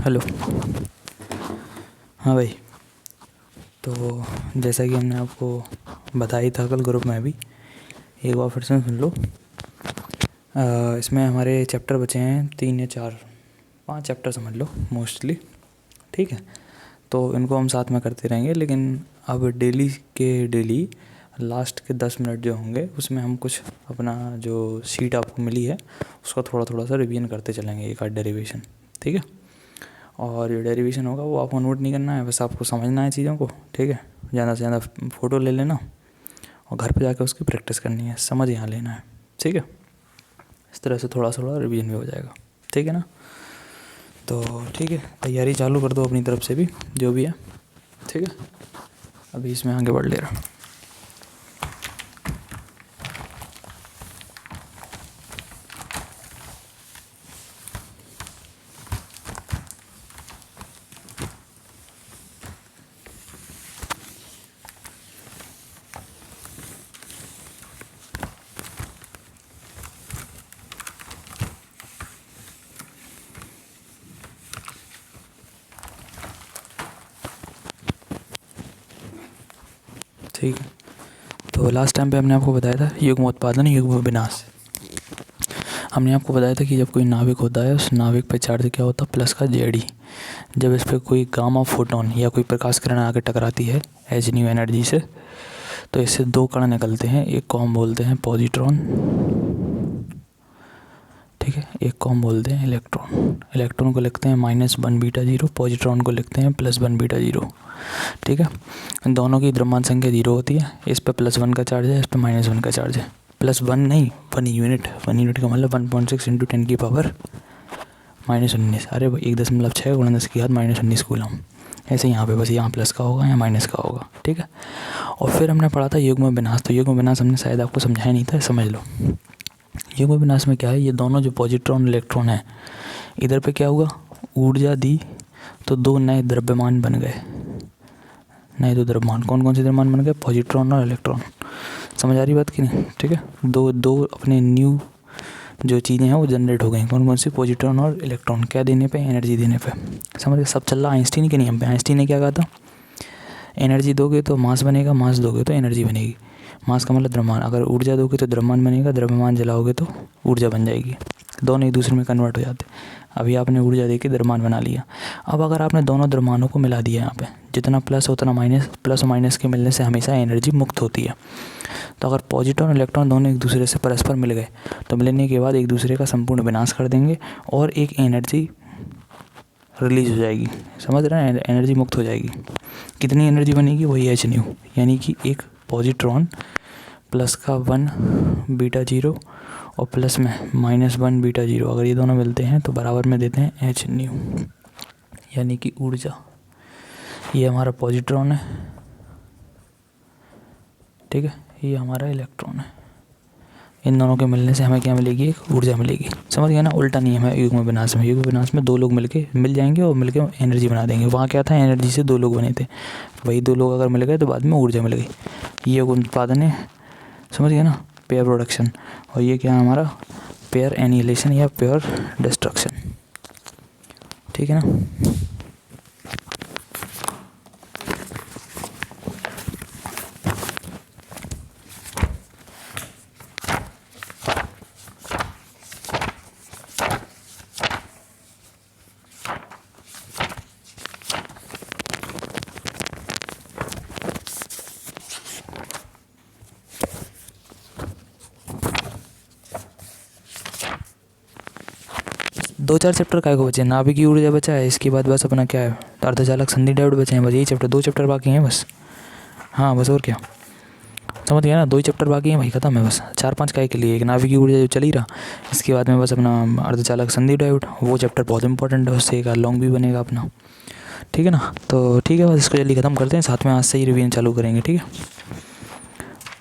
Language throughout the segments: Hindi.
हेलो। हाँ भाई, तो जैसा कि हमने आपको बताया था कल ग्रुप में भी, एक बार फिर से सुन लो। इसमें हमारे चैप्टर बचे हैं 3 या 4, 5 चैप्टर समझ लो मोस्टली। ठीक है, तो इनको हम साथ में करते रहेंगे, लेकिन अब डेली लास्ट के 10 मिनट जो होंगे उसमें हम कुछ अपना जो शीट आपको मिली है उसका थोड़ा थोड़ा रिवीजन करते चलेंगे, एक आध डेरिवेशन। ठीक है, और जो डेरिवेशन होगा वो आपको नोट नहीं करना है, बस आपको समझना है चीज़ों को। ठीक है, ज़्यादा से ज़्यादा फ़ोटो ले लेना और घर पे जाकर उसकी प्रैक्टिस करनी है, समझ यहाँ लेना है। ठीक है, इस तरह से थोड़ा थोड़ा रिवीजन भी हो जाएगा। ठीक है ना, तो ठीक है, तैयारी चालू कर दो अपनी तरफ से भी जो भी है। ठीक है, अभी इसमें आगे बढ़ ले रहा। ठीक है, तो लास्ट टाइम पे हमने आपको बताया था युग्म उत्पादन युग्म विनाश। हमने आपको बताया था कि जब कोई नाविक होता है उस नाविक पे चार्ज क्या होता है, प्लस का जेडी। जब इस पर कोई गामा फोटोन या कोई प्रकाश किरण आके टकराती है एच न्यू एनर्जी से, तो इससे 2 कण निकलते हैं। एक को हम बोलते हैं पॉजिट्रॉन, ठीक है, एक को हम बोलते हैं इलेक्ट्रॉन। इलेक्ट्रॉन को लिखते हैं -1 बीटा 0, पॉजिट्रॉन को लिखते हैं +1 बीटा 0। ठीक है, दोनों की द्रव्यमान संख्या 0 होती है। इस पे +1 का चार्ज है, इस पे -1 का चार्ज है। +1 नहीं, 1 यूनिट। 1 यूनिट का मतलब 1.6 × 10⁻⁻19। अरे 1.6 × 10⁻⁻19 कूलम। ऐसे यहाँ पे बस यहाँ प्लस का होगा, यहाँ माइनस का होगा। ठीक है, और फिर हमने पढ़ा था युग्म विनाश। तो युग्म विनाश हमने शायद आपको समझाया नहीं था, समझ लो। युग्म विनाश में क्या है, ये दोनों जो पॉजिट्रॉन इलेक्ट्रॉन है, इधर पे क्या हुआ, ऊर्जा दी तो 2 नए द्रव्यमान बन गए। नए 2 द्रव्यमान, कौन कौन से द्रव्यमान बन गए, पॉजिट्रॉन और इलेक्ट्रॉन। समझ आ रही बात कि नहीं? ठीक है, दो अपने न्यू जो चीज़ें हैं वो जनरेट हो गई। कौन कौन सी, पॉजिट्रॉन और इलेक्ट्रॉन। क्या देने पे, एनर्जी देने पे। समझ, सब चल रहा आइंस्टीन के नियम पे। आइंस्टीन ने क्या कहा था, एनर्जी दोगे तो मास बनेगा, मास दोगे तो एनर्जी बनेगी। मास का मतलब द्रव्यमान, अगर ऊर्जा दोगे तो द्रव्यमान बनेगा, द्रव्यमान जलाओगे तो ऊर्जा बन जाएगी। दोनों एक दूसरे में कन्वर्ट हो जाते। अभी आपने ऊर्जा देके द्रव्यमान बना लिया। अब अगर आपने दोनों द्रव्यमानों को मिला दिया, यहाँ पे जितना प्लस उतना माइनस, प्लस और माइनस के मिलने से हमेशा एनर्जी मुक्त होती है। तो अगर पॉजिट्रॉन और इलेक्ट्रॉन दोनों एक दूसरे से परस्पर मिल गए तो मिलने के बाद एक दूसरे का संपूर्ण विनाश कर देंगे और एक एनर्जी रिलीज हो जाएगी। समझ रहे हैं, एनर्जी मुक्त हो जाएगी। कितनी एनर्जी बनेगी, वही एच न्यू, यानी कि एक पॉजिट्रॉन प्लस का 1 बीटा 0 और प्लस में -1 बीटा 0, अगर ये दोनों मिलते हैं तो बराबर में देते हैं एच न्यू, यानी कि ऊर्जा। ये हमारा पॉजिट्रॉन है, ठीक है, ये हमारा इलेक्ट्रॉन है। इन दोनों के मिलने से हमें क्या मिलेगी, एक ऊर्जा मिलेगी। समझ गया ना, उल्टा नियम है युग्म विनाश में। युग्म विनाश में 2 लोग मिल जाएंगे और मिलके एनर्जी बना देंगे। वहाँ क्या था, एनर्जी से 2 लोग बने थे, वही 2 लोग अगर मिल गए तो बाद में ऊर्जा मिल गई। ये उत्पादन है, समझ गया ना, पेयर प्रोडक्शन। और ये क्या है हमारा, पेयर एनिहिलेशन या पेयर डिस्ट्रक्शन। ठीक है ना। 2-4 चैप्टर काय को बचे, नाभिकीय ऊर्जा बचा है, इसके बाद बस अपना क्या है, अर्धचालक संधि डायोड बचे हैं। बस यही चैप्टर, 2 चैप्टर बाकी हैं बस। हाँ बस, और क्या, समझ गया ना, 2 ही चैप्टर बाकी हैं भाई, खत्म है बस। 4-5 काय के लिए, एक नाभिकीय ऊर्जा जो चल ही रहा, इसके बाद में बस अपना अर्धचालक संधि डायोड, वो चैप्टर बहुत इंपॉर्टेंट है, उससे एक लॉन्ग भी बनेगा अपना। ठीक है ना, तो ठीक है, बस इसको जल्दी ख़त्म करते हैं, साथ में आज से ही रिवीजन चालू करेंगे। ठीक है,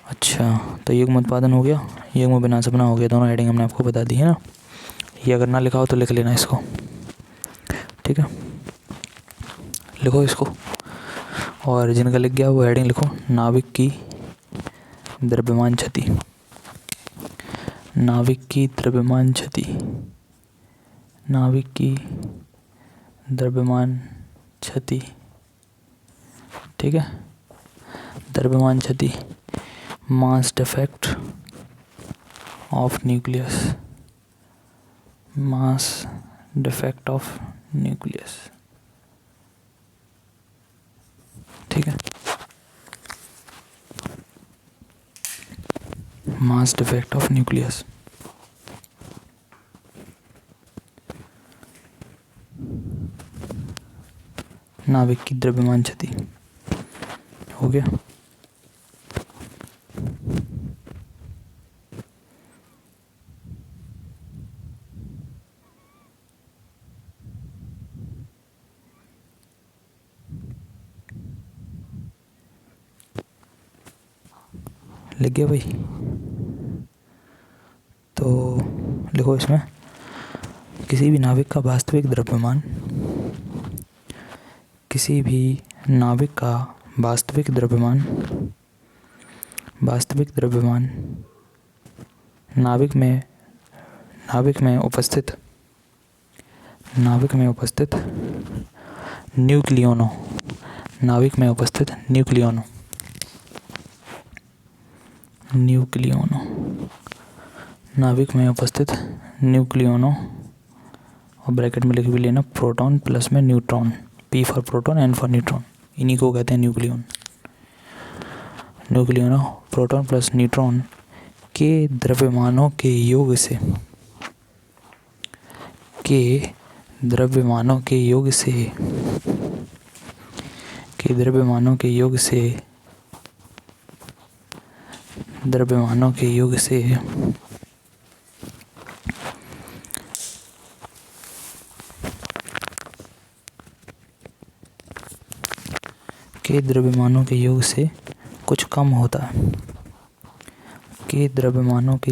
अच्छा, तो युग्म उत्पादन हो गया, युग्म विनाश अपना हो गया, दोनों हेडिंग हमने आपको बता दी है ना। ये अगर ना लिखा हो तो लिख लेना इसको। ठीक है, लिखो इसको, और जिनका लिख गया वो हेडिंग लिखो, नाविक की द्रव्यमान क्षति। नाविक की द्रव्यमान क्षति, नाविक की द्रव्यमान क्षति, ठीक है, द्रव्यमान क्षति, mass defect of nucleus, mass defect of nucleus, ठीक है, मास डिफेक्ट ऑफ न्यूक्लियस। नाभिक की द्रव्यमान क्षति हो गया। लिख गया भाई? तो लिखो इसमें, किसी भी नाभिक का वास्तविक द्रव्यमान, किसी भी नाभिक का वास्तविक द्रव्यमान, वास्तविक द्रव्यमान नाभिक में उपस्थित न्यूक्लियोनों, नाभिक में उपस्थित न्यूक्लियोनों नाभिक में उपस्थित न्यूक्लियोनों, और ब्रैकेट में लिख भी लेना प्रोटॉन प्लस में neutron, P for proton, N for neutron, इन्हीं को कहते हैं न्यूक्लियोनों प्रोटॉन प्लस न्यूट्रॉन के द्रव्यमानों के योग से, द्रव्यमानों के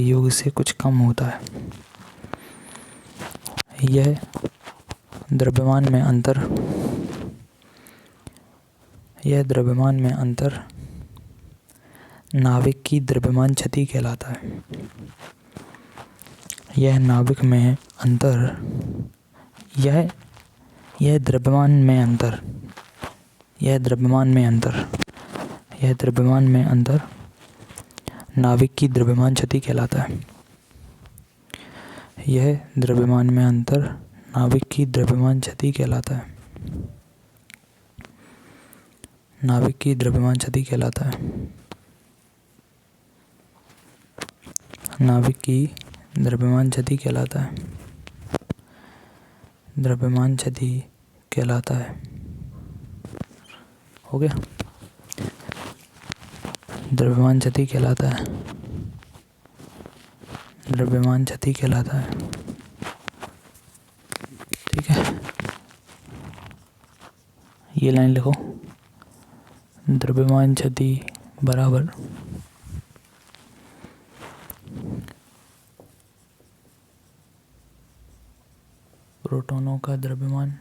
योग से कुछ कम होता है, यह द्रव्यमान में अंतर नाभिक की द्रव्यमान क्षति कहलाता है। यह द्रव्यमान में अंतर नाभिक की द्रव्यमान क्षति कहलाता है। यह द्रव्यमान में अंतर नाभिक की द्रव्यमान क्षति कहलाता है। नाभिक की द्रव्यमान क्षति कहलाता है। नाभिक की द्रव्यमान क्षति कहलाता है। द्रव्यमान क्षति कहलाता है। हो गया? द्रव्यमान क्षति कहलाता है। द्रव्यमान क्षति कहलाता है। ठीक है, ये लाइन लिखो, द्रव्यमान क्षति बराबर प्रोटॉनों का द्रव्यमान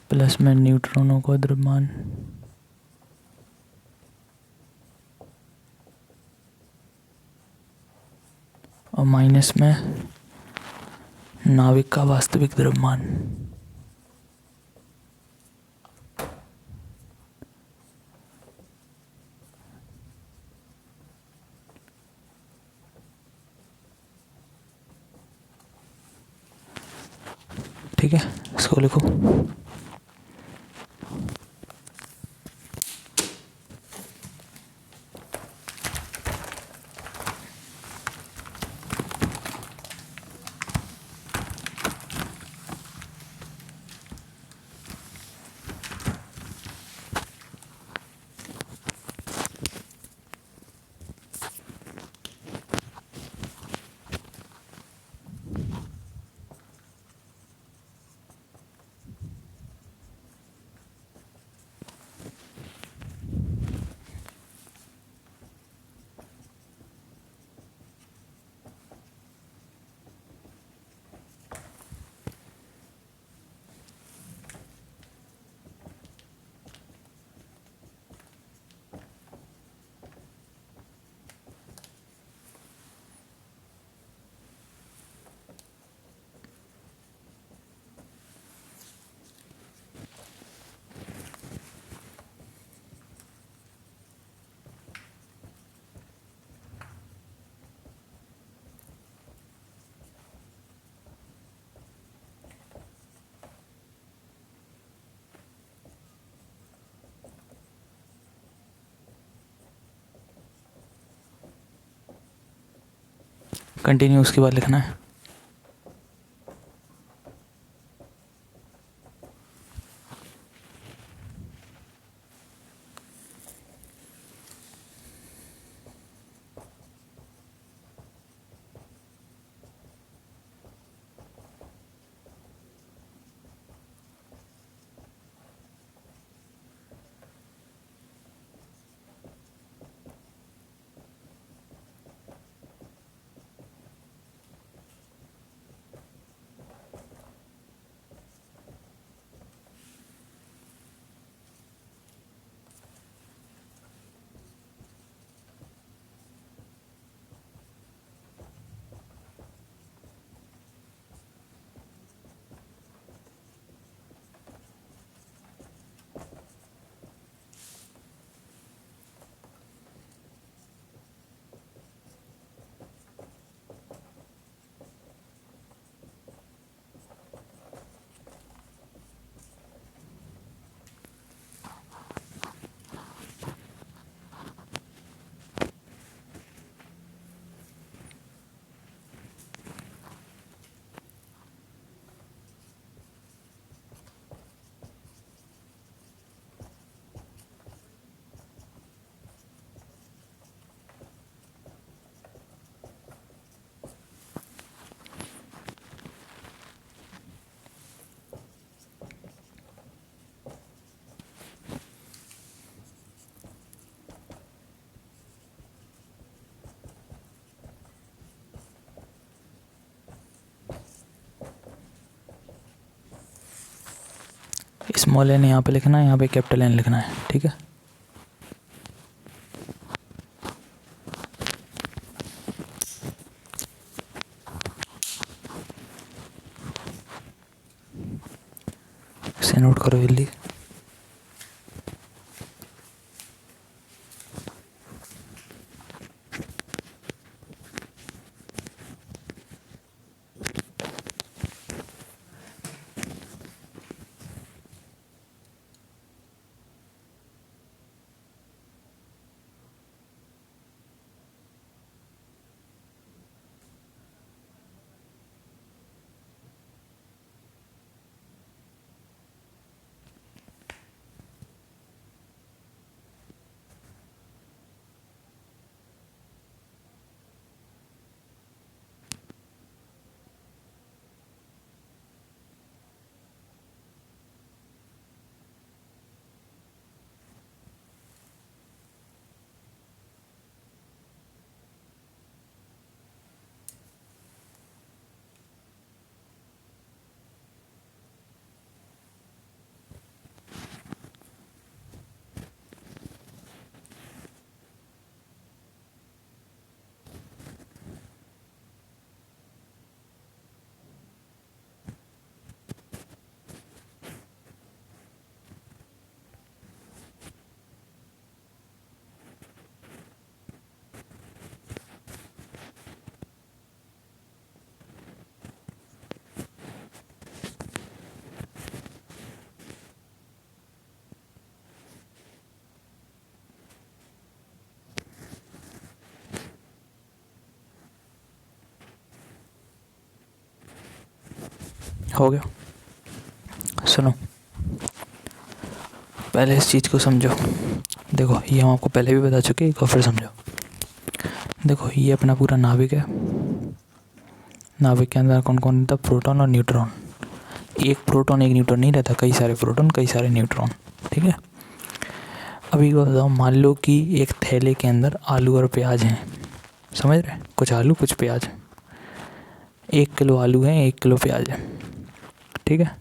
प्लस में न्यूट्रॉनों का द्रव्यमान और माइनस में नाभिक का वास्तविक द्रव्यमान। ठीक है, इसको लिखो। कंटिन्यू उसके बाद लिखना है। स्मॉल एन यहाँ पे लिखना है, यहाँ पे कैपिटल एन लिखना है, ठीक है। इसे नोट करो जल्दी। हो गया। सुनो, पहले इस चीज़ को समझो। देखो ये हम आपको पहले भी बता चुके, एक और फिर समझो। देखो ये अपना पूरा नाभिक है। नाभिक के अंदर कौन कौन रहता? प्रोटॉन और न्यूट्रॉन। एक प्रोटॉन एक न्यूट्रॉन नहीं रहता, कई सारे प्रोटॉन कई सारे न्यूट्रॉन, ठीक है। अभी को बताओ, मान लो कि एक थैले के अंदर आलू और प्याज हैं, समझ रहे? कुछ आलू कुछ प्याज, 1 किलो आलू है 1 किलो प्याज है, ठीक है।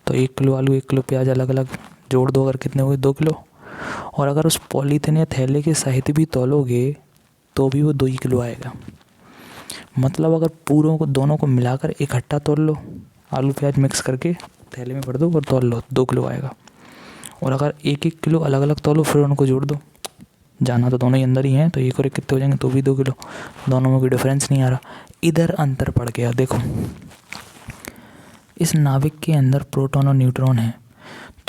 तो 1 किलो आलू 1 किलो प्याज अलग अलग जोड़ दो, अगर कितने हुए 2 किलो। और अगर उस पॉलीथिन या थैले के सहित भी तौलोगे तो भी वो 2 ही किलो आएगा। मतलब अगर पूरों को दोनों को मिलाकर इकट्ठा तौल लो, आलू प्याज मिक्स करके थैले में भर दो और तौल लो, 2 किलो आएगा। और अगर 1-1 किलो अलग अलग तौलो फिर उनको जोड़ दो, जाना तो दोनों ही अंदर ही हैं, तो 1 और 1 कितने हो जाएंगे? तो भी 2 किलो। दोनों में कोई डिफरेंस नहीं आ रहा, इधर अंतर पड़ गया। देखो इस नाभिक के अंदर प्रोटॉन और न्यूट्रॉन है,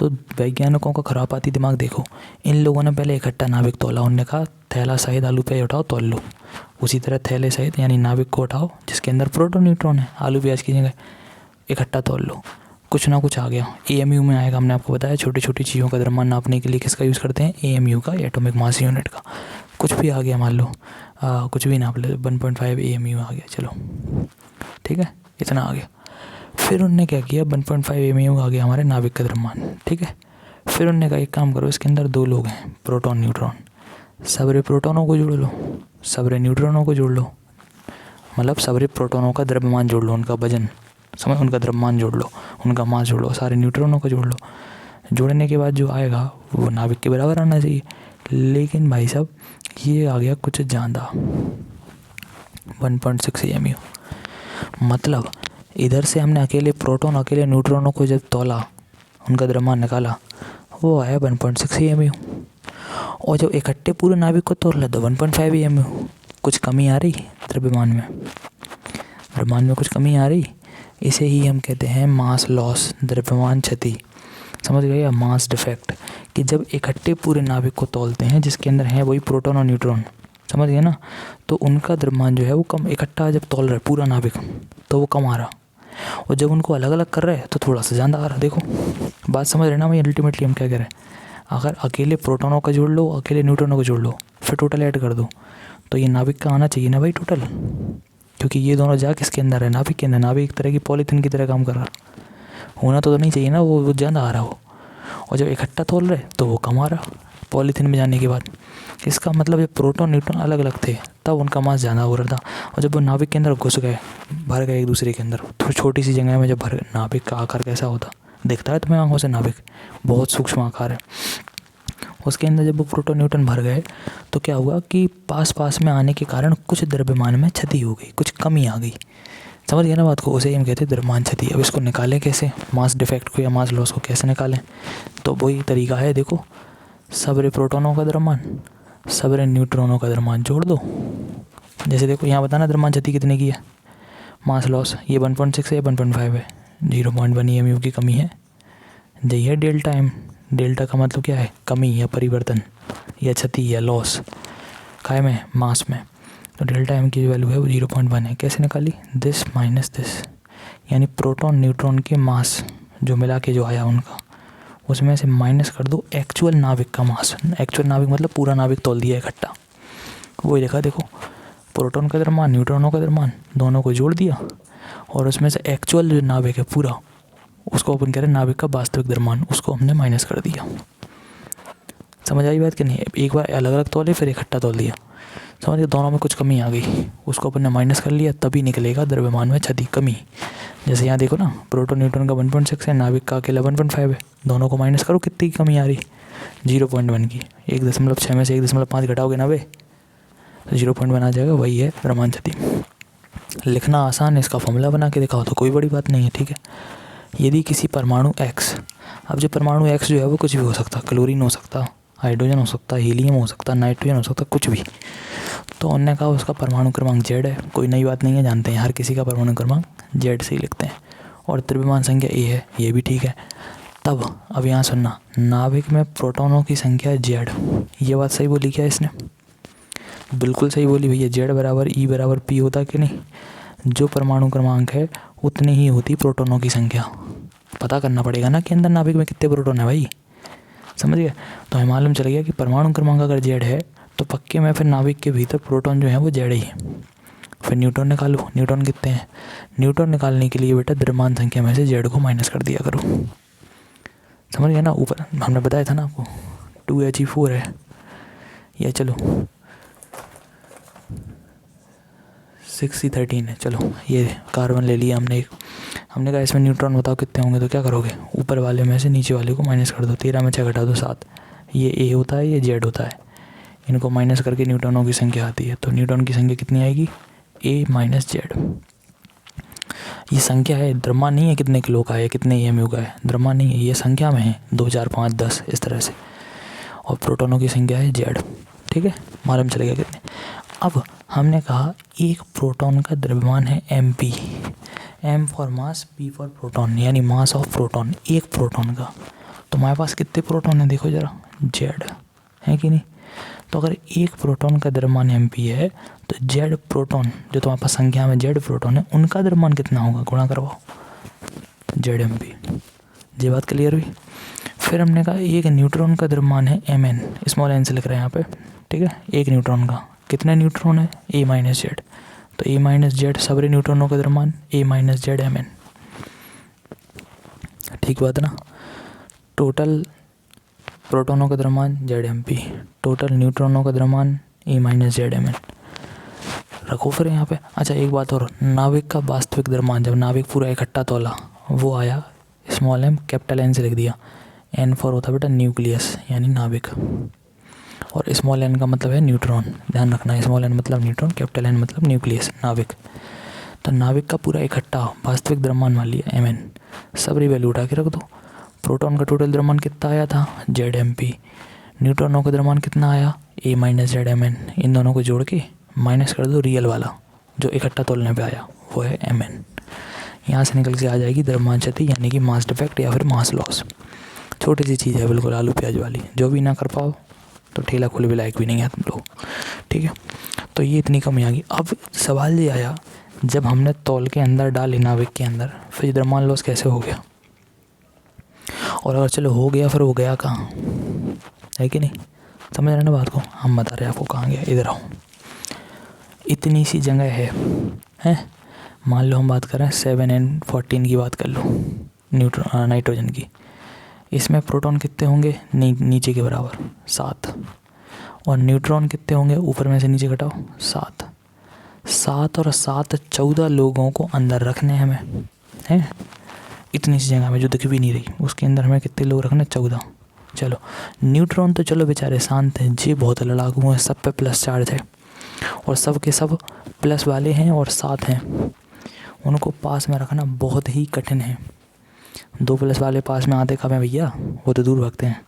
तो वैज्ञानिकों का खरापाती दिमाग देखो, इन लोगों ने पहले इकट्ठा नाविक तोला, उन्होंने कहा थैला सहित आलू प्याज उठाओ तोल लो। उसी तरह थैले सहित यानी नाविक को उठाओ जिसके अंदर प्रोटॉन न्यूट्रॉन है, आलू प्याज की जगह, इकट्ठा तोल लो। कुछ ना कुछ आ गया, AMU में आएगा। हमने आपको बताया छोटी छोटी चीज़ों का द्रव्यमान नापने के लिए किसका यूज़ करते हैं, AMU का, एटॉमिक मास यूनिट का। कुछ भी आ गया, मान लो कुछ भी नाप ले, 1.5 AMU आ गया, चलो ठीक है, इतना आ गया। फिर उनने क्या किया, 1.5 AMU आ गया हमारे नाविक का द्रव्यमान, ठीक है। फिर उनने कहा एक काम करो, इसके अंदर 2 लोग हैं, प्रोटॉन न्यूट्रॉन, सबरे प्रोटोनों को जोड़ लो, सबरे न्यूट्रॉनों को जोड़ लो, मतलब सबरे प्रोटोनों का द्रव्यमान जोड़ लो, उनका वजन समझ, उनका द्रव्यमान जोड़ लो, उनका मास जोड़ लो, सारे न्यूट्रॉनों को जोड़ लो। जोड़ने के बाद जो आएगा वो नाविक के बराबर आना चाहिए। लेकिन भाई साहब ये आ गया कुछ ज़्यादा, 1.6 AMU। मतलब इधर से हमने अकेले प्रोटॉन अकेले न्यूट्रॉनों को जब तोला, उनका द्रव्यमान निकाला, वो आया 1.6 AMU। और जब इकट्ठे पूरे नाविक को तोड़ लिया तो 1.5 AMU। कुछ कमी आ रही द्रव्यमान में, द्रव्यमान में कुछ कमी आ रही, इसे ही हम कहते हैं मास लॉस, द्रव्यमान क्षति। समझ गए, या मास डिफेक्ट, कि जब इकट्ठे पूरे नाविक को तोलते हैं जिसके अंदर हैं वही प्रोटॉन और न्यूट्रॉन, समझ गए ना, तो उनका द्रव्यमान जो है वो कम, इकट्ठा जब तोल रहे पूरा नाविक तो वो कम आ रहा, और जब उनको अलग अलग कर रहे हैं तो थोड़ा सा ज़्यादा आ रहा। देखो बात समझ रहे ना भाई, अल्टीमेटली हम क्या कह रहे हैं, अगर अकेले प्रोटोनों का जोड़ लो, अकेले न्यूट्रॉनों को जोड़ लो, फिर टोटल ऐड कर दो, तो ये नाविक का आना चाहिए ना भाई टोटल, क्योंकि ये दोनों जा किसके अंदर है, नाविक के अंदर। नाविक एक तरह की पॉलीथीन की तरह काम कर रहा, होना तो नहीं चाहिए ना, वो ज़्यादा आ रहा हो, और जब इकट्ठा तोल रहे तो वो कम आ रहा पॉलीथीन में जाने के बाद। इसका मतलब ये प्रोटॉन न्यूट्रॉन अलग अलग थे तब उनका मास ज़्यादा हो रहा था, और जब वो नाविक के अंदर घुस गए, भर गए एक दूसरे के अंदर, थोड़ी छोटी सी जगह में जब भर, नाविक का आकार कैसा होता दिखता है तुम्हें आंखों से, नाविक बहुत सूक्ष्म आकार है, उसके अंदर जब वो प्रोटॉन न्यूट्रॉन भर गए तो क्या हुआ कि पास पास में आने के कारण कुछ द्रव्यमान में क्षति हो गई, कुछ कमी आ गई। समझ गए ना बात को, उसे ही हम कहते हैं द्रव्यमान क्षति। अब इसको निकालें कैसे, मास डिफेक्ट को या मास लॉस को कैसे निकालें, तो वही तरीका है, देखो सबरे प्रोटोनों का द्रव्यमान सबरे न्यूट्रॉनों का द्रव्यमान जोड़ दो। जैसे देखो यहाँ बताना द्रव्यमान क्षति कितने की है, मास लॉस ये 1.6 है, 1.5 है, 0.1 AMU की कमी है, यही है डेल्टा M। डेल्टा का मतलब क्या है, कमी या परिवर्तन या क्षति या लॉस, काय में, मास में। तो डेल्टा M की जो वैल्यू है वो 0.1 है। कैसे निकाली, दिस माइनस दिस, यानी प्रोटॉन न्यूट्रॉन के मास जो मिला के जो आया उनका, उसमें से माइनस कर दो एक्चुअल नाविक का मास। एक्चुअल नाविक मतलब पूरा नाविक तोल दिया इकट्ठा, वही देखा, देखो प्रोटॉन का द्रव्यमान न्यूट्रॉनों का द्रव्यमान दोनों को जोड़ दिया, और उसमें से एक्चुअल जो नाविक है पूरा, उसको अपन कह रहे हैं नाविक का वास्तविक द्रव्यमान, उसको हमने माइनस कर दिया। समझ आई बात कि नहीं, एक बार अलग अलग तोले फिर इकट्ठा तोल दिया, समझ गए, दोनों में कुछ कमी आ गई, उसको अपन ने माइनस कर लिया, तभी निकलेगा द्रव्यमान में क्षति, कमी। जैसे यहाँ देखो ना, प्रोटॉन न्यूट्रॉन का 1.6 है, नाविक का अकेला 1.5 है, दोनों को माइनस करो, कितनी की कमी आ रही, 0.1 की। 1.6 में से 1.5 घटाओगे ना वे, तो 0.1 आ जाएगा, वही है द्रव्यमान क्षति। लिखना आसान है, इसका फॉर्मूला बना के दिखाओ तो कोई बड़ी बात नहीं है, ठीक है। यदि किसी परमाणु X, अब जो परमाणु X जो है वो कुछ भी हो सकता, क्लोरीन हो सकता, हाइड्रोजन हो सकता, हीलियम हो सकता, नाइट्रोजन हो सकता, कुछ भी, तो उन्होंने कहा उसका परमाणु क्रमांक Z है, कोई नई बात नहीं है, जानते हैं हर किसी का परमाणु क्रमांक Z से ही लिखते हैं, और द्रव्यमान संख्या A है, ये भी ठीक है। तब अब यहाँ सुनना, नाभिक में प्रोटॉनों की संख्या Z, ये बात सही बोली क्या इसने, बिल्कुल सही बोली भैया, Z बराबर E बराबर P होता कि नहीं, जो परमाणु क्रमांक है उतनी ही होती प्रोटॉनों की संख्या। पता करना पड़ेगा ना कि अंदर नाभिक में कितने प्रोटॉन है भाई, समझ गए। तो हमें मालूम चल गया कि परमाणु क्रमांक अगर Z है तो पक्के में फिर नाभिक के भीतर प्रोटॉन जो है वो Z ही है। फिर न्यूट्रॉन निकालो, न्यूट्रॉन कितने हैं, न्यूट्रॉन निकालने के लिए बेटा द्रव्यमान संख्या में से Z को माइनस कर दिया करो, समझ गए ना। ऊपर हमने बताया था ना आपको 2He4 है, या चलो 6C13 है, चलो ये कार्बन ले लिया हमने एक, हमने कहा इसमें न्यूट्रॉन बताओ कितने होंगे, तो क्या करोगे, ऊपर वाले में से नीचे वाले को माइनस कर दो, 13 में 6 घटा दो 7, ये A होता है, ये Z होता है, इनको माइनस करके न्यूट्रॉनों की संख्या आती है। तो न्यूट्रॉन की संख्या कितनी आएगी, A माइनस Z। ये संख्या है, द्रव्यमान नहीं है कितने किलो का है, कितने AMU का है, द्रव्यमान नहीं है, ये संख्या में है 2 4 5 10 इस तरह से, और प्रोटॉनों की संख्या है Z, ठीक है, मालूम चलेगा कितने। अब हमने कहा एक प्रोटॉन का द्रव्यमान है MP, M for mass, P for proton, यानी मास ऑफ प्रोटॉन, एक प्रोटॉन का तो हमारे पास कितने प्रोटॉन हैं देखो ज़रा, जेड है कि नहीं। तो अगर एक प्रोटॉन का द्रव्यमान mp है तो जेड प्रोटॉन जो तुम्हारे पास संख्या में जेड प्रोटॉन है उनका द्रव्यमान कितना होगा, गुणा करवाओ जेड mp। ये बात क्लियर हुई। फिर हमने कहा एक न्यूट्रॉन का द्रव्यमान है mn, स्मॉल n से लिख रहे हैं यहाँ पे, ठीक है। एक न्यूट्रॉन का कितने न्यूट्रॉन है, a माइनस जेड, तो a माइनस जेड सबरे न्यूट्रॉनों का द्रव्यमान a माइनस जेड mn, ठीक बात ना। टोटल प्रोटॉनों का द्रव्यमान जेड mp, टोटल न्यूट्रॉनों का द्रव्यमान a माइनस जेड mn रखो फिर यहाँ पे। अच्छा एक बात और, नाभिक का वास्तविक द्रव्यमान, जब नाभिक पूरा इकट्ठा तोला वो आया स्मॉल m कैपिटल n से लिख दिया, n फॉर होता बेटा न्यूक्लियस यानी नाभिक, और स्मॉल n का मतलब है न्यूट्रॉन, ध्यान रखना है, स्मॉल n मतलब न्यूट्रॉन, कैपिटल n मतलब न्यूक्लियस नाभिक। तो नाभिक का पूरा इकट्ठा वास्तविक द्रव्यमान मान लिया mn, सबरी वैल्यू उठा के रख दो। प्रोटॉन का टोटल द्रव्यमान कितना आया था, जेड mp, न्यूट्रॉनों का द्रव्यमान कितना आया, a माइनस जेड mn, इन दोनों को जोड़ के माइनस कर दो रियल वाला जो इकट्ठा तोलने पे आया वो है mn। यहाँ से निकल के आ जाएगी द्रव्यमान क्षति यानी कि मास डिफेक्ट या फिर मास लॉस। छोटी सी चीज़ है बिल्कुल आलू प्याज वाली, जो भी ना कर पाओ तो ठेला खोल भी लायक भी नहीं है तुम लोग, ठीक है। तो ये इतनी कमी आ गई। अब सवाल ये आया जब हमने तौल के अंदर डाले नाभिक के अंदर, फिर द्रव्यमान लॉस कैसे हो गया, और अगर चलो हो गया फिर वो गया कहाँ, है कि नहीं, समझ रहे ना बात को। हम बता रहे हैं आपको कहाँ गया, इधर आओ। इतनी सी जगह है मान लो हम बात कर रहे हैं 7n14 की बात कर लो, नाइट्रोजन की, इसमें प्रोटॉन कितने होंगे, नीचे के बराबर 7, और न्यूट्रॉन कितने होंगे, ऊपर में से नीचे घटाओ 7, 7 और 7 14 लोगों को अंदर रखने हमें, हैं इतनी सी जगह में जो दिख भी नहीं रही, उसके अंदर हमें कितने लोग रखने, 14। चलो न्यूट्रॉन तो चलो बेचारे शांत हैं, जे बहुत लड़ाकू हैं, सब पे प्लस चार्ज है और सब के सब प्लस वाले हैं और 7 हैं, उनको पास में रखना बहुत ही कठिन है। 2 प्लस वाले पास में आते कब हैं भैया, वो तो दूर भागते हैं।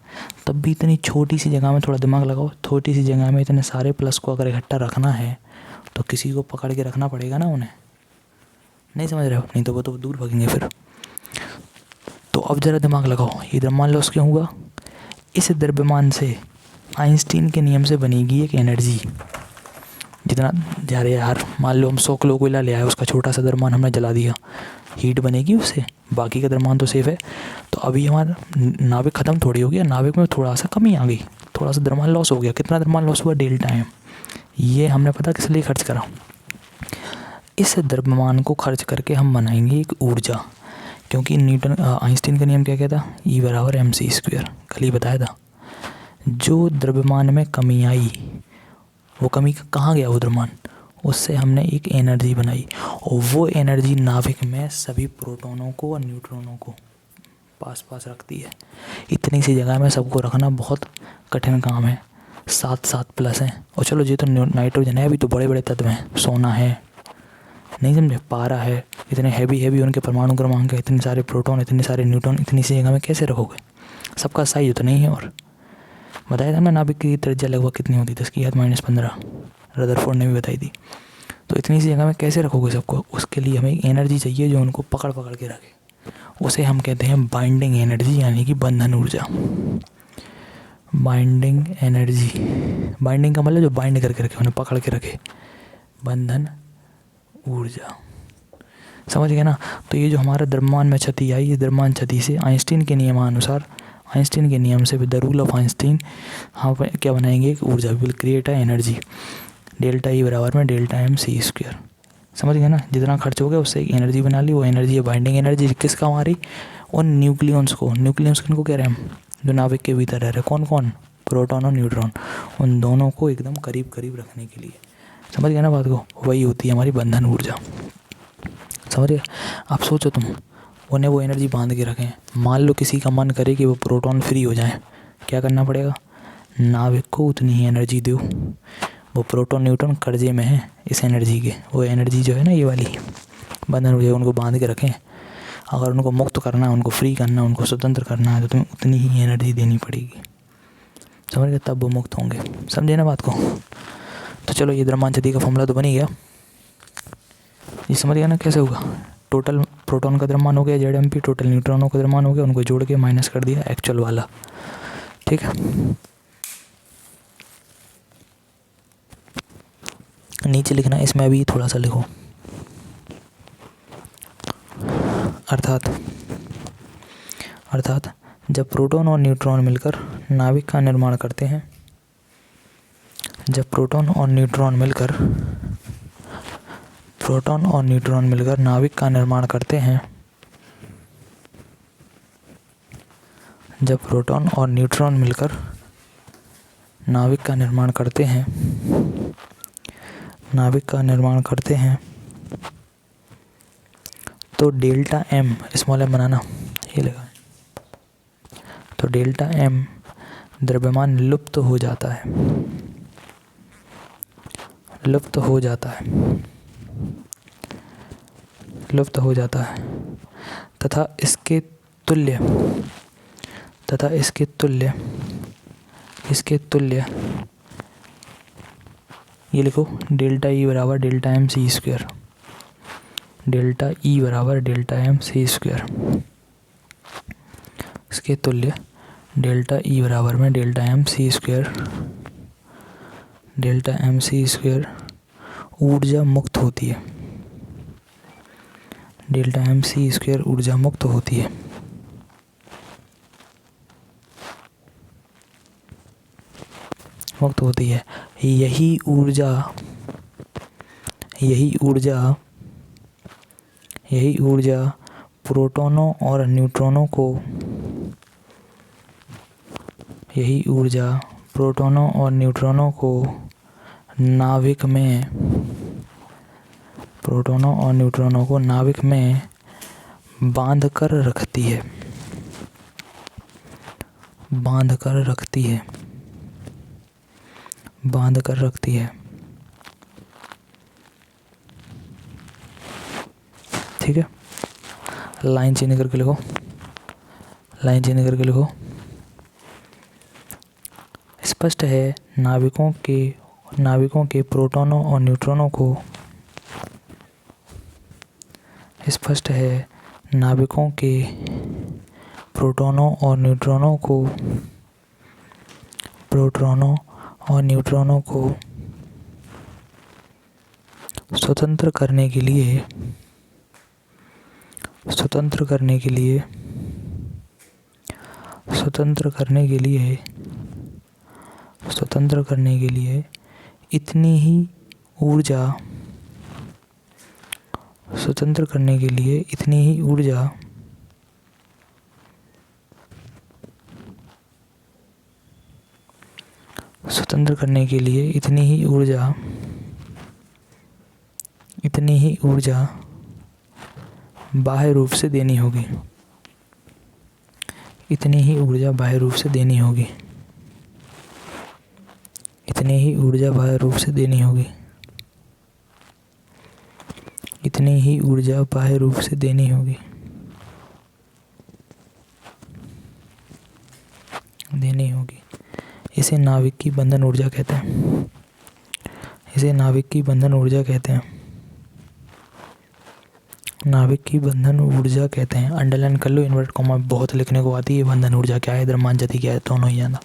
तब भी इतनी छोटी सी जगह में थोड़ा दिमाग लगाओ, छोटी सी जगह में इतने सारे प्लस को अगर इकट्ठा रखना है तो किसी को पकड़ के रखना पड़ेगा ना उन्हें, नहीं समझ रहे हो, नहीं तो वो तो दूर भागेंगे फिर। तो अब ज़रा दिमाग लगाओ, ये द्रव्यमान लॉस क्यों हुआ, इस द्रव्यमान से आइंस्टीन के नियम से बनेगी एक एनर्जी, जितना जा रहे यार मान लो हम 100 किलो कोयला ले आए, उसका छोटा सा द्रव्यमान हमने जला दिया, हीट बनेगी उससे, बाकी का द्रव्यमान तो सेफ है। तो अभी हमारा नाभिक ख़त्म थोड़ी हो गया, नाभिक में थोड़ा सा कमी आ गई, थोड़ा सा द्रव्यमान लॉस हो गया। कितना द्रव्यमान लॉस हुआ, डेल्टा m। ये हमने पता किस लिए खर्च करा, इस द्रव्यमान को खर्च करके हम बनाएंगे एक ऊर्जा, क्योंकि आइंस्टीन का नियम क्या कहता, E बराबर mc², कल ही बताया था। जो द्रव्यमान में कमी आई वो कमी कहाँ गया, वो द्रव्यमान, उससे हमने एक एनर्जी बनाई, और वो एनर्जी नाभिक में सभी प्रोटॉनों को और न्यूट्रॉनों को पास पास रखती है। इतनी सी जगह में सबको रखना बहुत कठिन काम है, 7 प्लस हैं, और चलो ये तो नाइट्रोजन है, अभी तो बड़े बड़े तत्व हैं, सोना है, नहीं समझे, पारा है, इतने हैवी उनके परमाणु क्रमांक है, इतने सारे प्रोटॉन, इतने सारे न्यूट्रॉन, इतनी सी जगह में कैसे रखोगे, सबका साइज उतना ही है। और बताया था ना नाभिक की त्रिज्या लगभग कितनी होती है, 10⁻15, रदरफोर्ड ने भी बताई थी। तो इतनी सी जगह में कैसे रखोगे सबको, उसके लिए हमें एक एनर्जी चाहिए जो उनको पकड़ के रखे, उसे हम कहते हैं बाइंडिंग एनर्जी यानी कि बंधन ऊर्जा। बाइंडिंग एनर्जी, बाइंडिंग का मतलब जो बाइंड करके रखे, उन्हें पकड़ के रखे, बंधन ऊर्जा, समझ गए ना। तो ये जो हमारा द्रव्यमान में क्षति आई, ये द्रव्यमान क्षति से आइंस्टीन के नियमानुसार, आइंस्टीन के नियम से, द रूल ऑफ आइंस्टीन, हम क्या बनाएंगे, एक ऊर्जा, will create a energy, delta E बराबर में डेल्टा mc², समझ गए ना। जितना खर्च हो गया उससे एक एनर्जी बना ली, वो एनर्जी है बाइंडिंग एनर्जी, किस काम आ रही, उन न्यूक्लियंस को, न्यूक्लियंस किनको कह रहे हैं हम, जो नाभिक के भीतर रह रहे, कौन कौन, प्रोटॉन और न्यूट्रॉन, उन दोनों को एकदम करीब रखने के लिए, समझ गए ना बात को, वही होती है हमारी बंधन ऊर्जा, समझ गए। आप सोचो तुम, उन्हें वो एनर्जी बांध के रखें, मान लो किसी का मन करे कि वो प्रोटॉन फ्री हो जाए, क्या करना पड़ेगा, नाभिक को उतनी ही एनर्जी दो, वो प्रोटॉन न्यूट्रॉन कर्जे में है इस एनर्जी के, वो एनर्जी जो है ना ये वाली बंधन ऊर्जा, उनको बांध के रखें। अगर उनको मुक्त करना है, उनको फ्री करना है, उनको स्वतंत्र करना है, तो तुम्हें उतनी ही एनर्जी देनी पड़ेगी, समझ गए, तब वो मुक्त होंगे, समझे ना बात को। तो चलो ये द्रव्यमान क्षति का फॉर्मूला तो बन ही गया, ये समझ गया ना कैसे होगा। टोटल प्रोटॉन का द्रव्यमान हो गया ZMP, टोटल न्यूट्रॉनों का द्रव्यमान हो गया, उनको जोड़ के माइनस कर दिया एक्चुअल वाला। ठीक है, नीचे लिखना, इसमें अभी थोड़ा सा लिखो। अर्थात जब प्रोटॉन और न्यूट्रॉन मिलकर नाभिक का निर्माण करते हैं, जब प्रोटॉन और न्यूट्रॉन मिलकर नाभिक का निर्माण करते हैं, जब प्रोटॉन और न्यूट्रॉन मिलकर नाभिक का निर्माण करते हैं, तो डेल्टा M, स्मॉल m बनाना, ये लगा, तो डेल्टा M द्रव्यमान लुप्त हो जाता है तथा इसके तुल्य ये लिखो, डेल्टा E बराबर delta M C square, delta E बराबर डेल्टा M C स्क्वायर, इसके तुल्य डेल्टा E बराबर में delta M C square, delta M C square ऊर्जा मुक्त होती है, डेल्टा M C स्क्वायर ऊर्जा मुक्त होती है। यही ऊर्जा प्रोटॉनों और न्यूट्रॉनों को नाभिक में बांध कर रखती है। ठीक है, लाइन चेंज करके लिखो, स्पष्ट है नाभिकों के प्रोटॉनों और न्यूट्रॉनों को स्वतंत्र करने के लिए इतनी ही ऊर्जा बाह्य रूप से देनी होगी, इतनी ही ऊर्जा बाह्य रूप से देनी होगी। इसे नाभिक की बंधन ऊर्जा कहते हैं। अंडरलाइन कर लो, इन्वर्ट कॉमा बहुत लिखने को आती है। बंधन ऊर्जा क्या है, द्रव्यमान गति क्या है, दोनों ही जाना।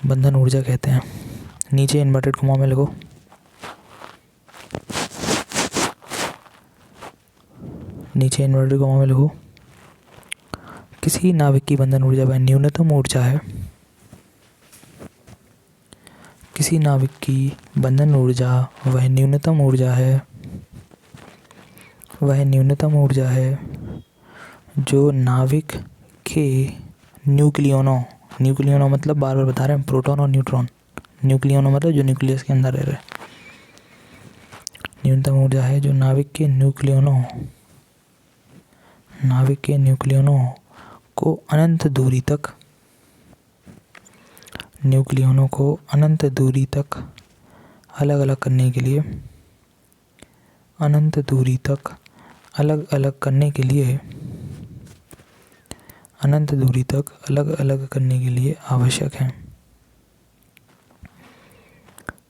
बंधन ऊर्जा कहते हैं। नीचे इन्वर्टेड कॉमा में लिखो, किसी नाभिक की बंधन ऊर्जा वह न्यूनतम ऊर्जा है, वह न्यूनतम ऊर्जा है जो नाभिक के न्यूक्लियोनों मतलब बार बार बता रहे हैं, प्रोटॉन और न्यूट्रॉन, न्यूक्लियोनों मतलब जो न्यूक्लियस के अंदर रह रहे, न्यूनतम ऊर्जा है जो नाभिक के न्यूक्लियोनों को अनंत दूरी तक अलग अलग करने के लिए आवश्यक है।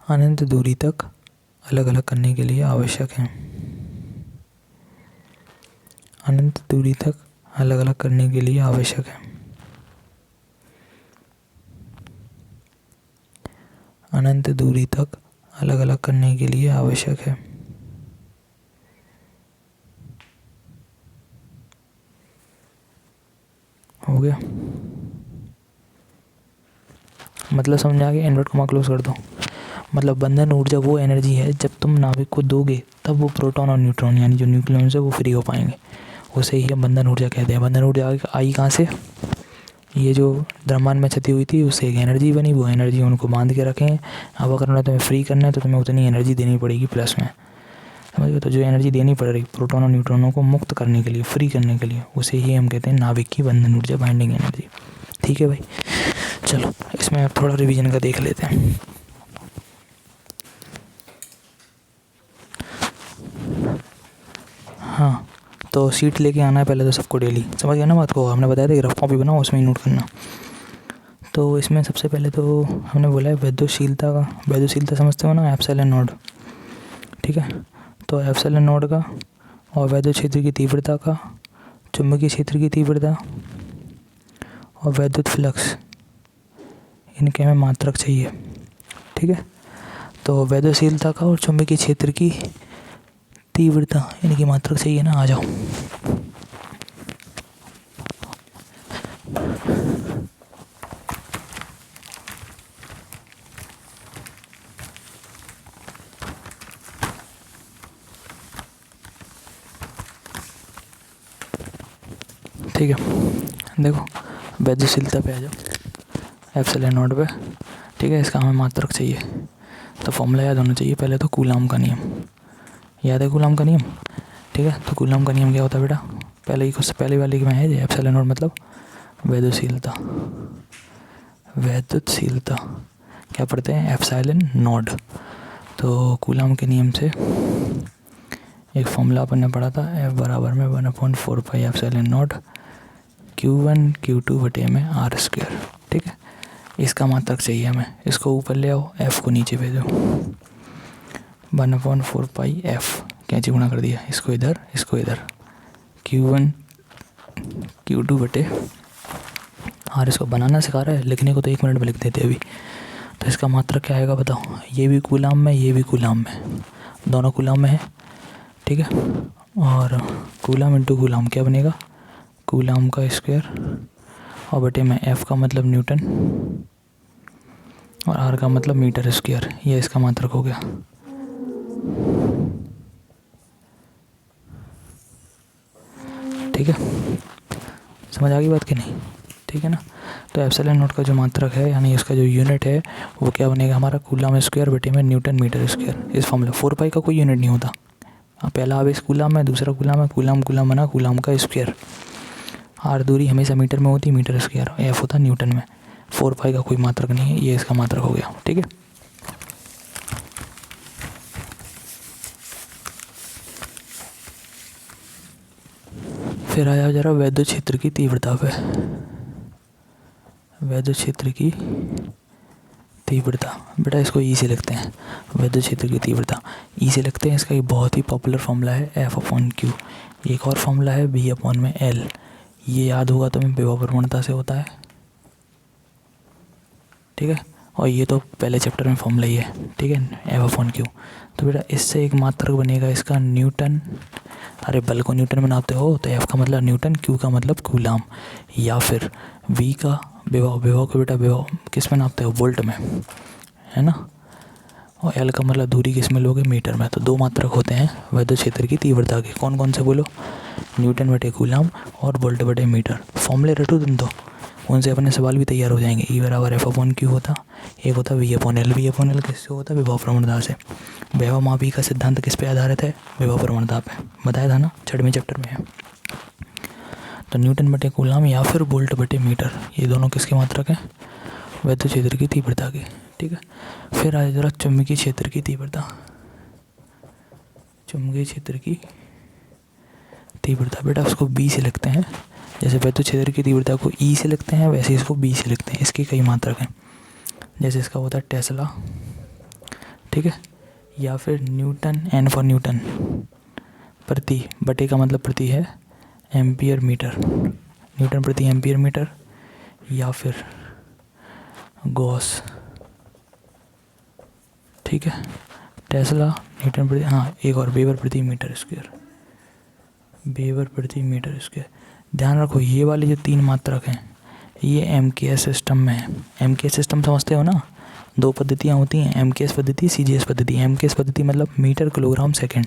अनंत दूरी तक अलग अलग करने के लिए आवश्यक है। अनंत दूरी तक अलग अलग करने के लिए आवश्यक है। अनंत दूरी तक अलग अलग करने के लिए आवश्यक है। हो गया, मतलब समझ आ गया। इन्वर्ट को क्लोज कर दो। मतलब बंधन ऊर्जा वो एनर्जी है जब तुम नाभिक को दोगे तब वो प्रोटॉन और न्यूट्रॉन यानी जो न्यूक्लियॉन्स है वो फ्री हो पाएंगे। उसे ही हम बंधन ऊर्जा कहते हैं। बंधन ऊर्जा आई कहाँ से? ये जो द्रव्यमान में क्षति हुई थी उससे एक एनर्जी बनी, वो एनर्जी उनको बांध के रखें। अब अगर उन्हें तुम्हें फ्री करना है तो तुम्हें उतनी एनर्जी देनी पड़ेगी प्लस में, समझ गए? तो जो एनर्जी देनी पड़ रही प्रोटॉन और न्यूट्रॉनों को मुक्त करने के लिए, फ्री करने के लिए, उसे ही हम कहते हैं नाभिक की बंधन ऊर्जा, बाइंडिंग एनर्जी। ठीक है भाई, चलो इसमें अब थोड़ा रिवीजन का देख लेते हैं। हाँ, तो सीट लेके आना है पहले तो सबको डेली, समझ गया ना बात को? हमने बताया था कि रफ कॉपी बनाओ, उसमें ही नोट करना। तो इसमें सबसे पहले तो हमने बोला है वैद्युशीलता का। वैद्युशीलता समझते हो ना, एप्सिलॉन नॉट, ठीक है? तो एप्सिलॉन नॉट का और वैद्युत क्षेत्र की तीव्रता का, चुंबकीय क्षेत्र की तीव्रता और वैद्युत फ्लक्स, इनके हमें मात्रक चाहिए। ठीक है, तो वैद्युशीलता का और चुंबकीय क्षेत्र की तीव्रता, इनकी मात्रक चाहिए ना। आ जाओ, ठीक है? देखो वैद्युशीलता पे आ जाओ, एप्सिलॉन नॉट पे, ठीक है? इसका हमें मात्रक चाहिए, तो फॉर्मूला याद होना चाहिए। पहले तो कूलाम का नियम याद है, कूलाम का नियम, ठीक है? तो कूलाम का नियम क्या होता है बेटा? पहले ही कुछ पहले वाले की में है, एप्सिलॉन नॉट मतलब वैद्युशीलता। वैद्युशीलता क्या पढ़ते हैं? Epsilon not. तो कूलाम के नियम से एक फॉर्मूला अपन ने पढ़ा था, F बराबर में 1/4 pi epsilon not Q1 Q2 बटे में R स्क्वायर। ठीक है, इसका मात्रक चाहिए हमें। इसको ऊपर ले आओ, F को नीचे भेजो। 1/4 पाई F कैंची गुणा कर दिया, इसको इधर इसको इधर, Q1 Q2 बटे R। इसको बनाना सिखा रहा है, लिखने को तो 1 मिनट में लिख देते अभी। तो इसका मात्रक क्या आएगा बताओ? ये भी कूलाम में, ये भी कूलाम में, दोनों कूलाम में है। ठीक है, और कूलाम इंटू कूलाम क्या बनेगा? कूलाम का स्क्वायर और बटे में F का मतलब न्यूटन और R का मतलब मीटर स्क्वायर। ये इसका मात्रक हो गया। ठीक है, समझ आ गई बात कि नहीं? ठीक है ना? तो एप्सिलॉन नॉट का जो मात्रक है यानी इसका जो यूनिट है वो क्या बनेगा हमारा? कूलाम स्क्वायर बटे में न्यूटन मीटर स्क्वायर। इस फॉर्मूला 4 पाई का कोई यूनिट नहीं होता। पहला आवेश कूलाम है, दूसरा कूलाम है, कूलाम कूलाम बना कूलाम का स्क्वायर। आर दूरी हमेशा मीटर में होती है, मीटर स्क्वायर। एफ होता न्यूटन में। 4 पाई का कोई मात्रक नहीं है, ये इसका मात्रक हो गया। ठीक है, फिर आया जरा वैद्युत क्षेत्र की तीव्रता पे। वैद्युत क्षेत्र की तीव्रता बेटा इसको ई से लिखते हैं। वैद्युत क्षेत्र की तीव्रता ई से लिखते हैं। इसका एक बहुत ही पॉपुलर फॉर्मूला है F/Q। एक और फॉर्मूला है V/L। ये याद होगा तुम्हें, विभव प्रवणता से होता है। ठीक है, और ये तो पहले चैप्टर में फॉर्मूला ही है। ठीक है, F/Q। तो बेटा इससे एक मात्रक बनेगा इसका न्यूटन। अरे बल को न्यूटन में नापते हो तो F का मतलब न्यूटन, Q का मतलब कूलाम, या फिर V का विभव। विभव को बेटा विभव किस में नापते हो? वोल्ट में, है ना? और L का मतलब दूरी किस में लोगे? मीटर में। तो 2 मात्रक होते हैं वैद्युत क्षेत्र की तीव्रता के। कौन कौन से बोलो? न्यूटन बटे कूलाम और वोल्ट बटे मीटर। फॉर्मूले रटो तुम तो, उनसे अपने सवाल भी तैयार हो जाएंगे। E बराबर F/Q होता, एक होता V/L। V/L किससे होता? विभव प्रवणता से। विभव मापी का सिद्धांत किस पे आधारित है? विभव प्रवणता पे। बताया था ना, 6वें चैप्टर में है। तो न्यूटन बटे कूलाम या फिर वोल्ट बटे मीटर, ये दोनों किसके मात्रक हैं? वैद्युत क्षेत्र की तीव्रता की। ठीक है, फिर आए जरा चुंबकीय क्षेत्र की तीव्रता। चुंबकीय क्षेत्र की तीव्रता बेटा उसको B से लिखते हैं। जैसे वैद्युत क्षेत्र की तीव्रता को E से लिखते हैं, वैसे इसको B से लिखते हैं। इसके कई मात्रक हैं, जैसे इसका होता है टेस्ला, ठीक है, या फिर न्यूटन, N फॉर न्यूटन, प्रति, बटे का मतलब प्रति है, एम्पियर मीटर, न्यूटन प्रति एम्पियर मीटर, या फिर गॉस, ठीक है। टेस्ला न्यूटन प्रति, हाँ एक और वेबर प्रति मीटर स्क्वायर, वेबर प्रति मीटर स्क्वायर। ध्यान रखो ये वाली जो 3 मात्रक हैं ये एमकेएस सिस्टम में है। एमकेएस सिस्टम समझते हो ना, 2 पद्धतियाँ होती हैं, एमकेएस पद्धति, सीजीएस पद्धति। एमकेएस पद्धति मतलब मीटर किलोग्राम सेकंड,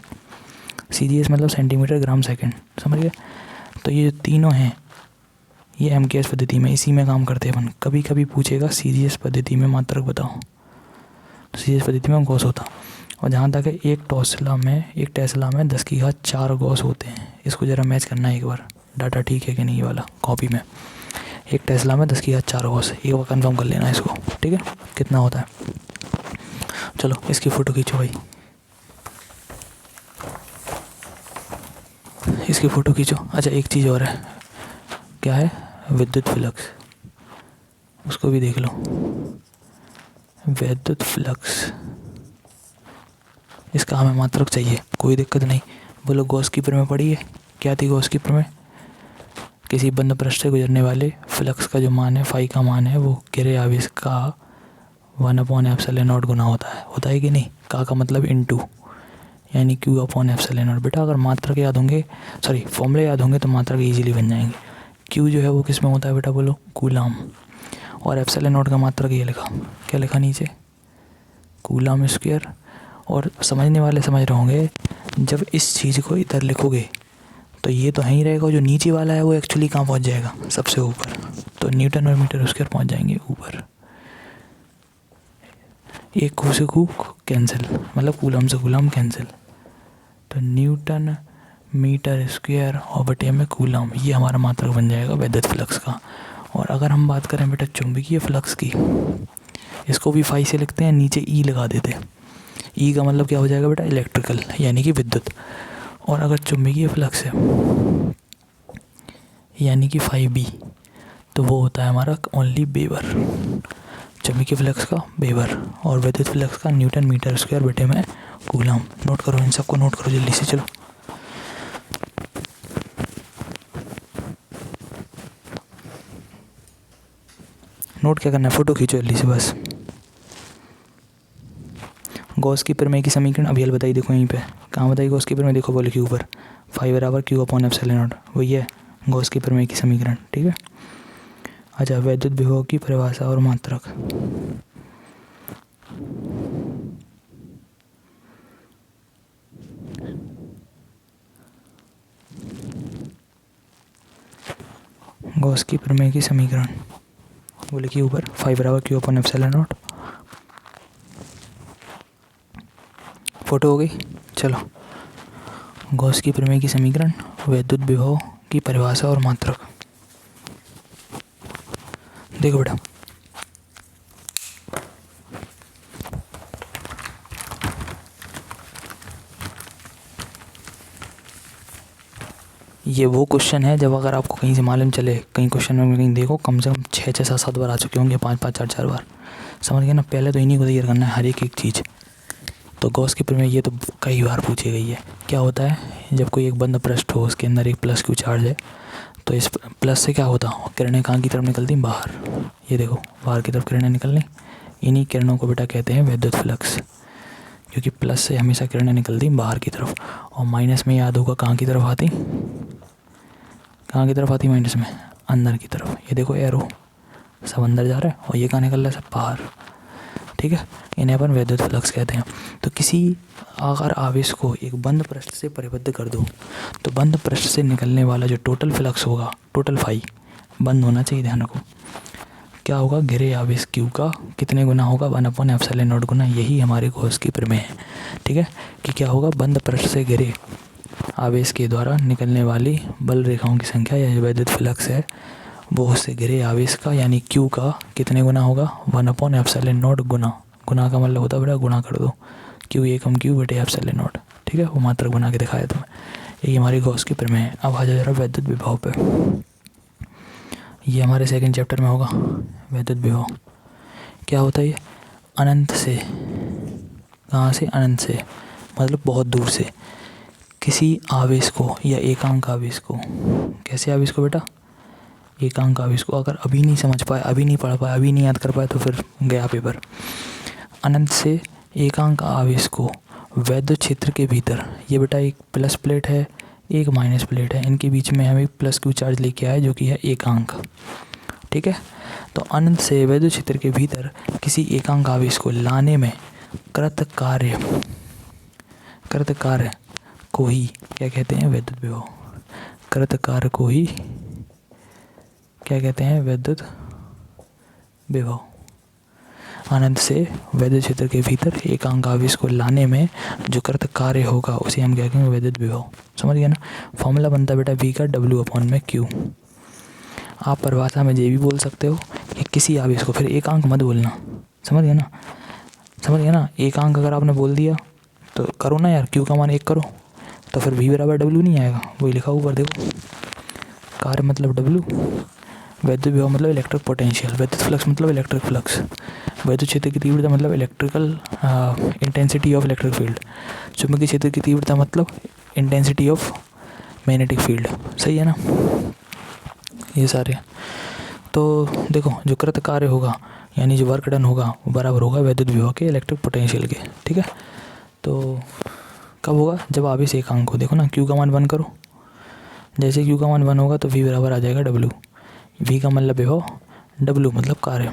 सीजीएस मतलब सेंटीमीटर ग्राम सेकंड, समझ गए। तो ये जो तीनों हैं ये एमकेएस पद्धति में, इसी में काम करते हैं अपन। कभी कभी पूछेगा सीजीएस पद्धति में मात्रक बताओ, तो सीजीएस पद्धति में गॉस होता। और जहाँ तक है एक टेस्ला में 10⁴ गॉस होते हैं। इसको ज़रा मैच करना है एक बार, डाटा ठीक है कि नहीं वाला कॉपी में। एक टेस्ला में 10⁴ गॉस, एक बार कन्फर्म कर लेना इसको, ठीक है, कितना होता है। चलो इसकी फ़ोटो खींचो भाई, इसकी फ़ोटो खींचो। अच्छा एक चीज़ और है, क्या है, विद्युत फ्लक्स, उसको भी देख लो। विद्युत फ्लक्स, इसका हमें मात्रक चाहिए, कोई दिक्कत नहीं। बोलो गॉस की प्रमेय पढ़ी है, क्या थी गॉस की प्रमेय? किसी बंद पृष्ठ से गुजरने वाले फ्लक्स का जो मान है, फाई का मान है, वो घेरे आवेश का 1/ε0 गुना होता है कि नहीं। का मतलब इनटू, यानी Q/ε0। बेटा अगर मात्रक याद होंगे, सॉरी फॉर्मूले याद होंगे तो मात्रक इजीली बन जाएंगे। Q जो है वो किस में होता है बेटा, बोलो कूलाम। और ε0 का मात्रक ये लिखा, क्या लिखा नीचे, कूलाम स्क्वायर। और समझने वाले समझ रहे होंगे, जब इस चीज़ को इधर लिखोगे तो ये तो नहीं रहेगा, जो नीचे वाला है वो एक्चुअली कहाँ पहुँच जाएगा, सबसे ऊपर। तो न्यूटन और मीटर स्क्वायर पहुँच जाएंगे ऊपर। एक कू से कू कैंसिल, मतलब कूलम से कूलम कैंसिल। तो न्यूटन मीटर स्क्वायर और बटे में कूलम, ये हमारा मात्रक बन जाएगा विद्युत फ्लक्स का। और अगर हम बात करें बेटा चुंबकीय फ्लक्स की, इसको भी फाई से लिखते हैं, नीचे ई लगा देते हैं। ई का मतलब क्या हो जाएगा बेटा, इलेक्ट्रिकल, यानी कि विद्युत। और अगर चुंबकीय फ्लक्स है यानी कि फाई बी, तो वो होता है हमारा ओनली वेबर। चुंबकीय फ्लक्स का वेबर और विद्युत फ्लक्स का न्यूटन मीटर स्क्वायर बटे में कूलम। नोट करो, इन सबको नोट करो जल्दी से। चलो नोट क्या करना है, फोटो खींचो जल्दी से बस। गॉस की प्रमेय की समीकरण अभी हल बताई, देखो यहीं पे कहाँ बताई गॉस की प्रमेय, देखो बोले के ऊपर, फाई बराबर Q/ε0, वही है गॉस की प्रमेय की समीकरण, ठीक है। अच्छा वैद्युत विभव की परिभाषा और मात्रक, गॉस की प्रमेय की समीकरण बोले के ऊपर, फाई बराबर Q/ε0। फोटो हो गई। चलो गॉस की प्रमेय की समीकरण, वैद्युत विभव की परिभाषा और मात्रक। देखो बेटा ये वो क्वेश्चन है जब अगर आपको कहीं से मालूम चले, कहीं क्वेश्चन में कहीं देखो, कम से कम 6 7 बार आ चुके होंगे, 5 4 बार, समझ गए ना। पहले तो इन्हीं को तैयार करना है हर एक चीज़। तो गॉस की प्रमेय ये तो कई बार पूछी गई है। क्या होता है, जब कोई एक बंद पृष्ठ हो, उसके अंदर एक प्लस Q चार्ज है, तो इस प्लस से क्या होता, किरणें कहाँ की तरफ निकलती, बाहर। ये देखो बाहर की तरफ किरणें निकलनी, इन्हीं किरणों को बेटा कहते हैं विद्युत फ्लक्स, क्योंकि प्लस से हमेशा किरणें निकलती बाहर की तरफ। और माइनस में याद होगा कहाँ की तरफ आती, कहाँ की तरफ आती माइनस में, अंदर की तरफ। ये देखो एरो सब अंदर जा रहा है और ये कहाँ निकल रहा है, सब बाहर, ठीक है। इन्हें अपन विद्युत फ्लक्स कहते हैं। तो किसी अगर आवेश को एक बंद पृष्ठ से परिबद्ध कर दो, तो बंद पृष्ठ से निकलने वाला जो टोटल फ्लक्स होगा, टोटल फाई बंद होना चाहिए, ध्यान रखो। क्या होगा, घिरे आवेश Q का कितने गुना होगा, 1/ε0 गुना। यही हमारे गॉस की प्रमेय है, ठीक है। कि क्या होगा, बंद पृष्ठ से घिरे आवेश के द्वारा निकलने वाली बल रेखाओं की संख्या, या जो विद्युत फ्लक्स है वो उससे घिरे आवेश का यानी Q का कितने गुना होगा, 1/ε0 गुना। गुना का मतलब होता है बेटा गुणा कर दो, Q/Q/ε0, ठीक है। वो मात्रक बना के दिखाया तुम्हें, यही हमारी गॉस की प्रमेय है। अब आ जाओ जरा विद्युत विभव पे, ये हमारे सेकंड चैप्टर में होगा। विद्युत विभव क्या होता है, ये अनंत से, कहाँ से, अनंत से मतलब बहुत दूर से, किसी आवेश को या एकांक आवेश को, कैसे आवेश को बेटा, एकांक आवेश को, अगर अभी नहीं समझ पाए, अभी नहीं पढ़ पाए, अभी नहीं याद कर पाए तो फिर गया पेपर। अनंत से एकांक आवेश को वैद्युत क्षेत्र के भीतर, ये बेटा एक प्लस प्लेट है, एक माइनस प्लेट है, इनके बीच में हम एक प्लस क्यू चार्ज लेके आए जो कि है एकांक, ठीक है। तो अनंत से वैद्युत क्षेत्र के भीतर किसी एकांक आवेश को लाने में कृत कार्य को ही क्या कहते हैं, विद्युत विभव। कृत कार्य को ही क्या कहते हैं, विद्युत विभव। अनंत से वैद्युत क्षेत्र के भीतर एकांक आवेश को लाने में जो कृत कार्य होगा उसे हम क्या कहेंगे, विद्युत विभव। समझ गया ना। फॉर्मूला बनता है बेटा V का W/Q। आप परिभाषा में ये भी बोल सकते हो कि किसी आवेश को, फिर एकांक मत बोलना, समझ गया ना, समझ गया ना। एकांक अगर आपने बोल दिया तो करो ना यार, Q का मान 1 करो तो फिर V बराबर W नहीं आएगा, वही लिखा ऊपर देखो। कार्य मतलब W, वैद्युत विभव मतलब इलेक्ट्रिक पोटेंशियल, वैद्युत फ्लक्स मतलब इलेक्ट्रिक फ्लक्स, वैद्युत क्षेत्र की तीव्रता मतलब electrical intensity of electric field, चुंबकीय क्षेत्र की तीव्रता मतलब इंटेंसिटी ऑफ मैग्नेटिक फील्ड। सही है ना, ये सारे। तो देखो जो कृत कार्य होगा यानी जो वर्क डन होगा वो बराबर होगा वैद्युत विभव के इलेक्ट्रिक पोटेंशियल के, ठीक है। तो कब होगा, जब आवेश एकांक हो। देखो ना, Q का मान 1 करो, जैसे Q का मान 1 होगा तो V बराबर आ जाएगा W। V का मतलब विभव, W मतलब कार्य।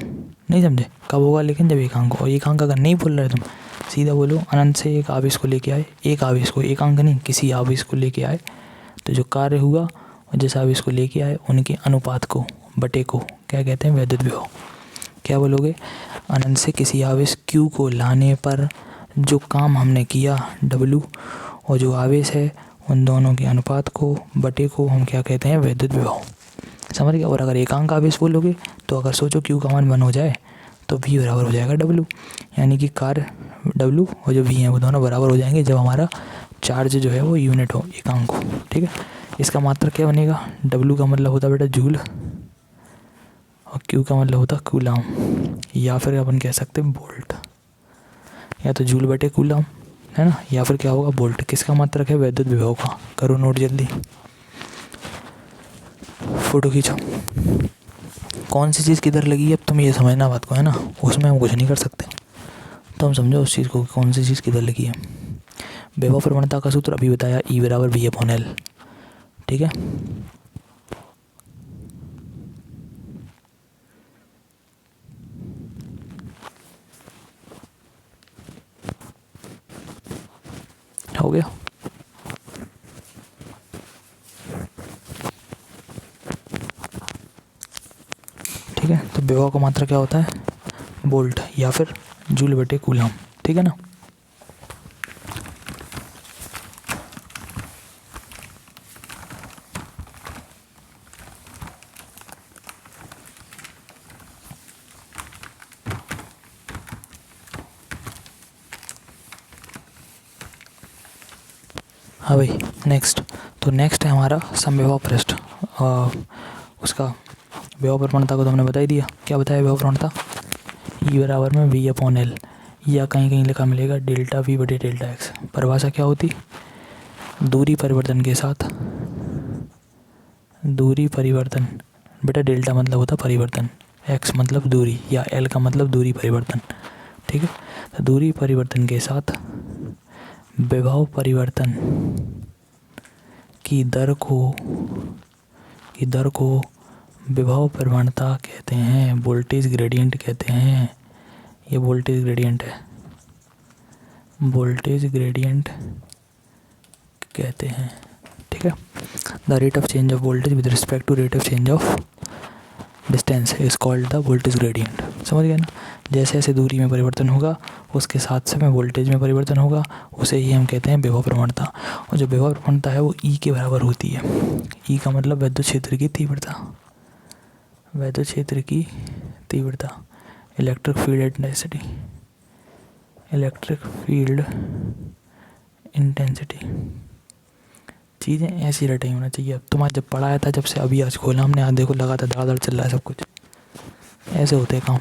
नहीं समझे, कब होगा लेकिन जब एकांक हो। और एकांक अगर नहीं बोल रहे तुम, सीधा बोलो अनंत से एक आवेश को लेके आए, एक आवेश को, एकांक नहीं किसी आवेश को लेके आए, तो जो कार्य हुआ और जिस आवेश को लेके आए उनके अनुपात को, बटे को क्या कहते हैं, वैद्युत विभव। क्या बोलोगे, अनंत से किसी आवेश Q को लाने पर जो काम हमने किया W, और जो आवेश है उन दोनों के अनुपात को, बटे को हम क्या कहते हैं, वैद्युत विभव। समझ गया। और अगर एकांक आवेश बोलोगे तो अगर सोचो Q का मान 1 हो जाए तो V बराबर हो जाएगा W, यानी कि कार्य W और जो V है वो दोनों बराबर हो जाएंगे जब हमारा चार्ज जो है वो यूनिट हो, एकांक हो, ठीक है। इसका मात्रक क्या बनेगा, W का मतलब होता है बेटा जूल और Q का मतलब होता है कूलाम, या फिर अपन कह सकते हैं बोल्ट, या तो जूल बटे कूलाम है ना, या फिर क्या होगा बोल्ट। किसका मात्रक है, वैद्युत विभव का। करो नोट जल्दी, फोटो खींचो। कौन सी चीज़ किधर लगी है अब तुम ये समझना बात को, है ना, उसमें हम कुछ नहीं कर सकते, तो हम समझो उस चीज़ को कौन सी चीज़ किधर लगी है। विभव प्रवणता का सूत्र अभी बताया, E बराबर V/L, ठीक है। हो गया। ठीक है, तो विभव का मात्रा क्या होता है, वोल्ट या फिर जूल बटे कूलम, ठीक है ना। हाँ भाई, नेक्स्ट। तो नेक्स्ट है हमारा समविभव पृष्ठ। उसका विभव प्रवणता को तो हमने बता ही दिया। क्या बताया विभव प्रवणता, E बराबर में V/L, या कहीं कहीं लिखा मिलेगा डेल्टा V बटे डेल्टा एक्स। परिभाषा क्या होती, दूरी परिवर्तन के साथ, दूरी परिवर्तन, बेटा डेल्टा मतलब होता परिवर्तन, एक्स मतलब दूरी, या L का मतलब दूरी परिवर्तन, ठीक है। तो दूरी परिवर्तन के साथ विभव परिवर्तन की दर को विभव प्रवणता कहते हैं, वोल्टेज ग्रेडियंट कहते हैं। ये वोल्टेज ग्रेडियंट है, वोल्टेज ग्रेडियंट कहते हैं, ठीक है। The rate of change of voltage with respect to rate of change of distance is called the voltage gradient. समझ गए ना, जैसे जैसे दूरी में परिवर्तन होगा उसके साथ में वोल्टेज में परिवर्तन होगा, उसे ही हम कहते हैं विभव प्रवणता। और जो विभव प्रवणता है वो E के बराबर होती है। E का मतलब विद्युत क्षेत्र की तीव्रता, विद्युत क्षेत्र की तीव्रता, electric field intensity, electric field intensity. चीज़ें ऐसी रटी होना चाहिए। अब तुम्हारा जब पढ़ाया था, जब से अभी आज खोला हमने, आज देखो लगा था धड़ाधड़ चल रहा है सब कुछ, ऐसे होते हैं काम।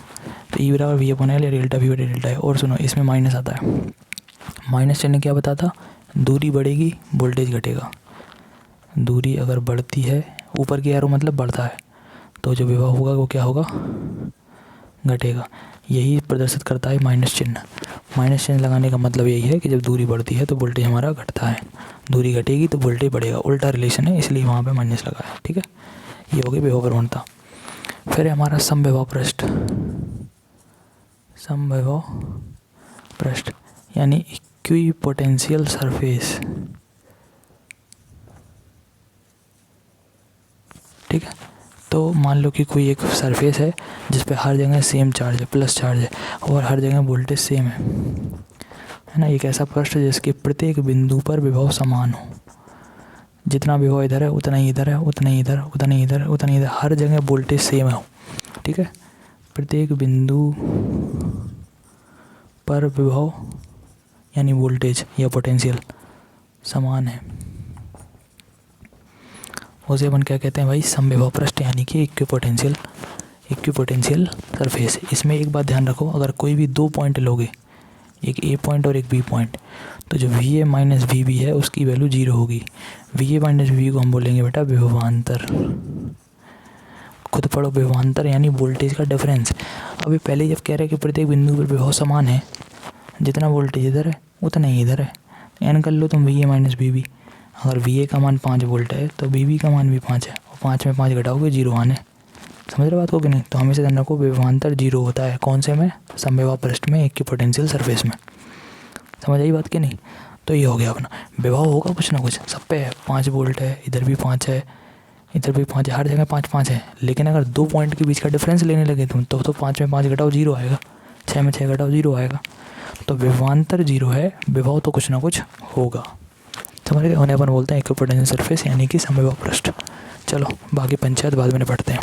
तो E बराबर V/L या डेल्टा V बटे डेल्टा है। और सुनो, इसमें माइनस आता है, माइनस चिन्ह क्या बताता, दूरी बढ़ेगी वोल्टेज घटेगा। दूरी अगर बढ़ती है, ऊपर की एरो मतलब बढ़ता है, तो जो विभव होगा वो क्या होगा, घटेगा। यही प्रदर्शित करता है माइनस चिन्ह। माइनस चिन्ह लगाने का मतलब यही है कि जब दूरी बढ़ती है तो वोल्टेज हमारा घटता है, दूरी घटेगी तो वोल्टेज बढ़ेगा, उल्टा रिलेशन है, इसलिए वहाँ पे माइनस लगा है। ठीक है, ये हो गई विभव प्रवणता। फिर है हमारा समविभव पृष्ठ। समविभव पृष्ठ यानी इक्विपोटेंशियल सरफेस। ठीक है, तो मान लो कि कोई एक सरफेस है जिस पे हर जगह सेम चार्ज है, प्लस चार्ज है, और हर जगह वोल्टेज सेम है ना। एक ऐसा पृष्ठ जिसके प्रत्येक बिंदु पर विभव समान हो, जितना विभव इधर है उतना ही इधर है, उतना ही इधर, उतना ही इधर, उतना ही इधर, हर जगह वोल्टेज सेम हो। ठीक है, प्रत्येक बिंदु पर विभव यानी वोल्टेज या पोटेंशियल समान है, उसे अपन क्या कहते हैं भाई, समविभव पृष्ठ यानी कि इक्विपोटेंशियल सरफेस। इसमें एक बात ध्यान रखो, अगर कोई भी दो पॉइंट लोगे, एक ए पॉइंट और एक बी पॉइंट, तो जो V A minus V B है उसकी वैल्यू 0 होगी। वी ए माइनस वी को हम बोलेंगे बेटा विभवांतर। खुद पढ़ो, विभवांतर यानी वोल्टेज का डिफरेंस। अभी पहले जब कह रहे कि प्रत्येक बिंदु पर विभव समान है, जितना वोल्टेज इधर है उतना ही इधर है, एन कर लो तुम V A minus V B. अगर वी ए का मान 5 वोल्ट है तो वी बी का मान भी 5 है, और 5 में 5 घटाओगे 0 आने। समझ रहे बात को कि नहीं? तो हमेशा ध्यान रखो विभवांतर 0 होता है। कौन से में? समविभव पृष्ठ में, इक्विपोटेंशियल सरफेस में। समझ आई बात कि नहीं? तो ये हो गया अपना विभव होगा कुछ ना कुछ, सब पे 5 वोल्ट है, इधर भी 5 है, इधर भी 5 है, हर जगह 5 है। लेकिन अगर दो पॉइंट के बीच का डिफरेंस लेने लगे तुम तो 5 में 5 घटाओ 0 आएगा, 6 में 6 घटाओ 0 आएगा। तो विभवांतर 0 है, विभव तो कुछ ना कुछ होगा। समझ गए? उन्हें अपन बोलते हैं इक्विपोटेंशियल सरफेस यानी कि समविभव पृष्ठ। चलो बाकी पंचायत बाद में निपटते हैं।